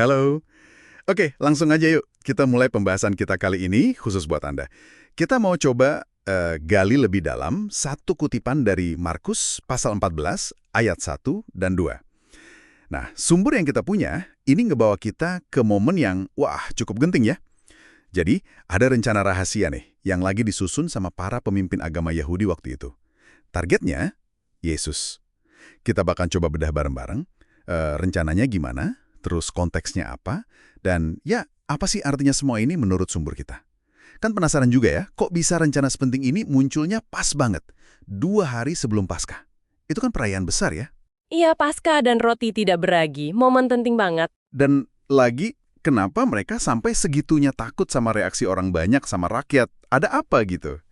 Halo. Oke, langsung aja yuk. Kita mulai pembahasan kita kali ini khusus buat Anda. Kita mau coba gali lebih dalam satu kutipan dari Markus pasal 14 ayat 1 dan 2. Nah, sumber yang kita punya ini ngebawa kita ke momen yang, cukup genting ya. Jadi, ada rencana rahasia nih yang lagi disusun sama para pemimpin agama Yahudi waktu itu. Targetnya, Yesus. Kita bakal coba bedah bareng-bareng, rencananya gimana, terus konteksnya apa, dan ya, apa sih artinya semua ini menurut sumber kita. Kan penasaran juga ya, kok bisa rencana sepenting ini munculnya pas banget, 2 hari sebelum Paskah. Itu kan perayaan besar ya. Iya, Paskah dan roti tidak beragi, momen penting banget. Dan lagi, kenapa mereka sampai segitunya takut sama reaksi orang banyak sama rakyat? Ada apa gitu?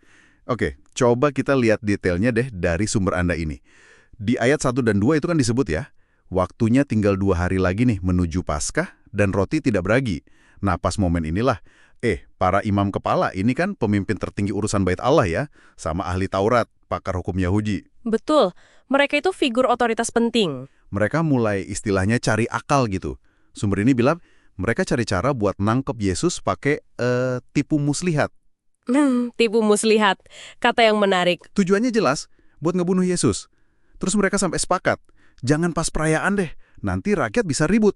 Oke, coba kita lihat detailnya deh dari sumber Anda ini. Di ayat 1 dan 2 itu kan disebut ya, waktunya tinggal 2 hari lagi nih menuju Paskah dan roti tidak beragi. Nah, pas momen inilah, para imam kepala ini kan pemimpin tertinggi urusan bait Allah ya, sama ahli Taurat, pakar hukum Yahudi. Betul, mereka itu figur otoritas penting. Mereka mulai istilahnya cari akal gitu. Sumber ini bilang, mereka cari cara buat nangkep Yesus pakai tipu muslihat. Tipu muslihat, kata yang menarik. Tujuannya jelas, buat ngebunuh Yesus. Terus mereka sampai sepakat, jangan pas perayaan deh, nanti rakyat bisa ribut.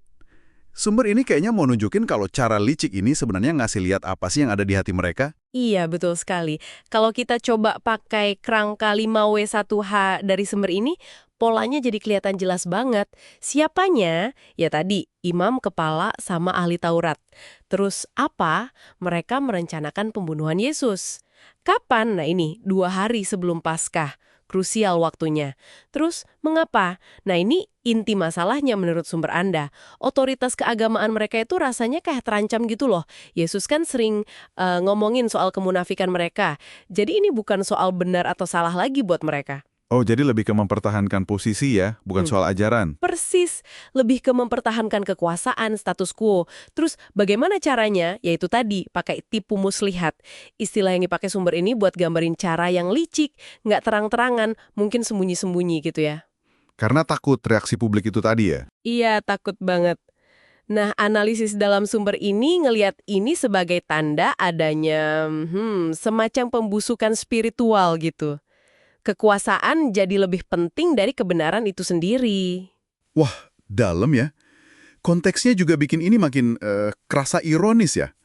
Sumber ini kayaknya mau nunjukin kalau cara licik ini sebenarnya ngasih lihat apa sih yang ada di hati mereka. Iya, betul sekali. Kalau kita coba pakai kerangka 5W1H dari sumber ini, polanya jadi kelihatan jelas banget. Siapanya? Ya tadi, imam kepala sama ahli Taurat. Terus apa? Mereka merencanakan pembunuhan Yesus. Kapan? Nah ini, 2 hari sebelum Paskah. Krusial waktunya. Terus, mengapa? Nah ini inti masalahnya menurut sumber Anda. Otoritas keagamaan mereka itu rasanya kayak terancam gitu loh. Yesus kan sering ngomongin soal kemunafikan mereka. Jadi ini bukan soal benar atau salah lagi buat mereka. Oh, jadi lebih ke mempertahankan posisi ya, bukan soal ajaran. Persis, lebih ke mempertahankan kekuasaan, status quo. Terus bagaimana caranya? Yaitu tadi, pakai tipu muslihat. Istilah yang dipakai sumber ini buat gambarin cara yang licik, nggak terang-terangan, mungkin sembunyi-sembunyi gitu ya. Karena takut reaksi publik itu tadi ya. Iya, takut banget. Nah, analisis dalam sumber ini ngelihat ini sebagai tanda adanya semacam pembusukan spiritual gitu. Kekuasaan jadi lebih penting dari kebenaran itu sendiri. Wah, dalam ya. Konteksnya juga bikin ini makin kerasa ironis ya.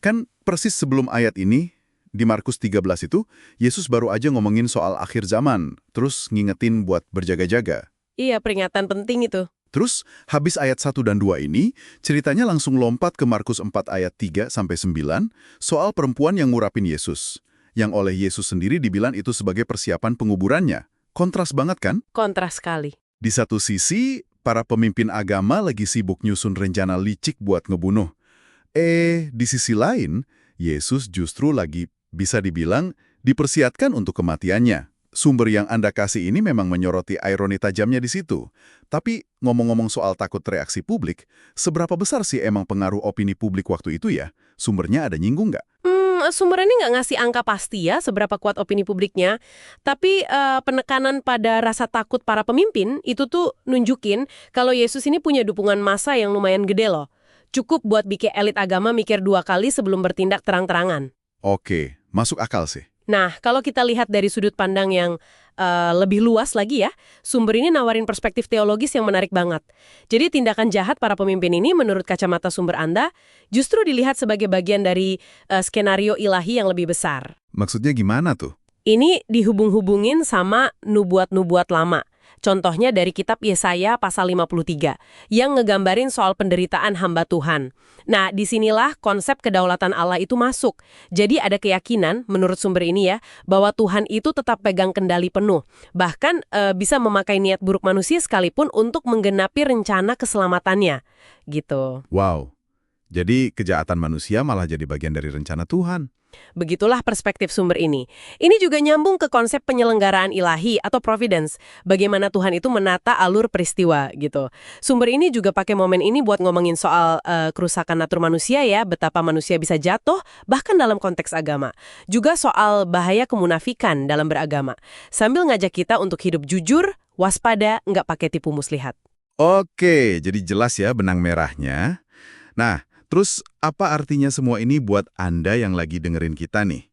Kan persis sebelum ayat ini, di Markus 13 itu, Yesus baru aja ngomongin soal akhir zaman, terus ngingetin buat berjaga-jaga. Iya, peringatan penting itu. Terus, habis ayat 1 dan 2 ini, ceritanya langsung lompat ke Markus 4 ayat 3-9 soal perempuan yang ngurapin Yesus. Yang oleh Yesus sendiri dibilang itu sebagai persiapan penguburannya. Kontras banget kan? Kontras sekali. Di satu sisi, para pemimpin agama lagi sibuk nyusun rencana licik buat ngebunuh. Di sisi lain, Yesus justru lagi bisa dibilang dipersiapkan untuk kematiannya. Sumber yang Anda kasih ini memang menyoroti ironi tajamnya di situ. Tapi ngomong-ngomong soal takut reaksi publik, seberapa besar sih emang pengaruh opini publik waktu itu ya? Sumbernya ada nyinggung nggak? Sumber ini nggak ngasih angka pasti ya seberapa kuat opini publiknya. Tapi penekanan pada rasa takut para pemimpin itu tuh nunjukin kalau Yesus ini punya dukungan massa yang lumayan gede loh. Cukup buat bikin elit agama mikir 2 kali sebelum bertindak terang-terangan. Oke, masuk akal sih. Nah, kalau kita lihat dari sudut pandang yang lebih luas lagi ya, sumber ini nawarin perspektif teologis yang menarik banget. Jadi tindakan jahat para pemimpin ini menurut kacamata sumber Anda justru dilihat sebagai bagian dari skenario ilahi yang lebih besar. Maksudnya gimana tuh? Ini dihubung-hubungin sama nubuat-nubuat lama. Contohnya dari kitab Yesaya pasal 53, yang ngegambarin soal penderitaan hamba Tuhan. Nah, disinilah konsep kedaulatan Allah itu masuk. Jadi ada keyakinan, menurut sumber ini ya, bahwa Tuhan itu tetap pegang kendali penuh. Bahkan bisa memakai niat buruk manusia sekalipun untuk menggenapi rencana keselamatannya. Gitu. Wow, jadi kejahatan manusia malah jadi bagian dari rencana Tuhan. Begitulah perspektif sumber ini. Ini juga nyambung ke konsep penyelenggaraan ilahi atau providence. Bagaimana Tuhan itu menata alur peristiwa gitu. Sumber ini juga pakai momen ini buat ngomongin soal kerusakan natur manusia ya, betapa manusia bisa jatuh bahkan dalam konteks agama. Juga soal bahaya kemunafikan dalam beragama. Sambil ngajak kita untuk hidup jujur, waspada, nggak pakai tipu muslihat. Oke, jadi jelas ya benang merahnya. Nah, terus apa artinya semua ini buat Anda yang lagi dengerin kita nih?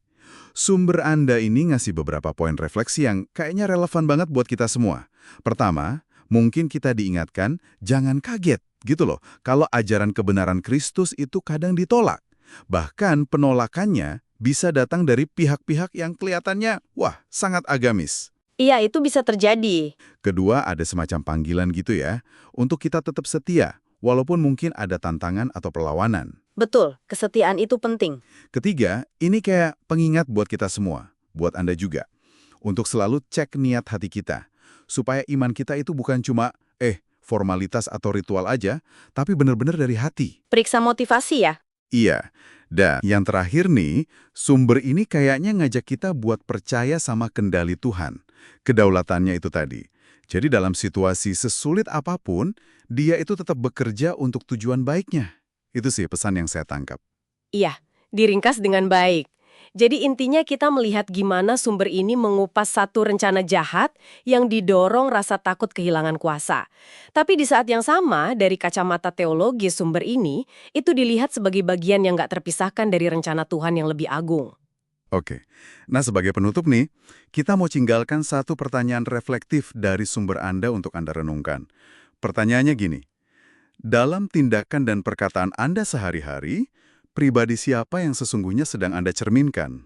Sumber Anda ini ngasih beberapa poin refleksi yang kayaknya relevan banget buat kita semua. Pertama, mungkin kita diingatkan jangan kaget gitu loh kalau ajaran kebenaran Kristus itu kadang ditolak. Bahkan penolakannya bisa datang dari pihak-pihak yang kelihatannya, wah, sangat agamis. Iya, itu bisa terjadi. Kedua, ada semacam panggilan gitu ya, untuk kita tetap setia, walaupun mungkin ada tantangan atau perlawanan. Betul, kesetiaan itu penting. Ketiga, ini kayak pengingat buat kita semua, buat Anda juga, untuk selalu cek niat hati kita, supaya iman kita itu bukan cuma, formalitas atau ritual aja, tapi benar-benar dari hati. Periksa motivasi ya? Iya, dan yang terakhir nih, sumber ini kayaknya ngajak kita buat percaya sama kendali Tuhan, kedaulatannya itu tadi. Jadi dalam situasi sesulit apapun, dia itu tetap bekerja untuk tujuan baiknya. Itu sih pesan yang saya tangkap. Iya, diringkas dengan baik. Jadi intinya kita melihat gimana sumber ini mengupas satu rencana jahat yang didorong rasa takut kehilangan kuasa. Tapi di saat yang sama, dari kacamata teologis sumber ini, itu dilihat sebagai bagian yang nggak terpisahkan dari rencana Tuhan yang lebih agung. Oke, nah sebagai penutup nih, kita mau tinggalkan satu pertanyaan reflektif dari sumber Anda untuk Anda renungkan. Pertanyaannya gini, dalam tindakan dan perkataan Anda sehari-hari, pribadi siapa yang sesungguhnya sedang Anda cerminkan?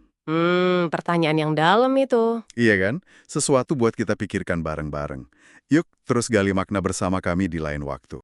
Pertanyaan yang dalam itu. Iya kan? Sesuatu buat kita pikirkan bareng-bareng. Yuk, terus gali makna bersama kami di lain waktu.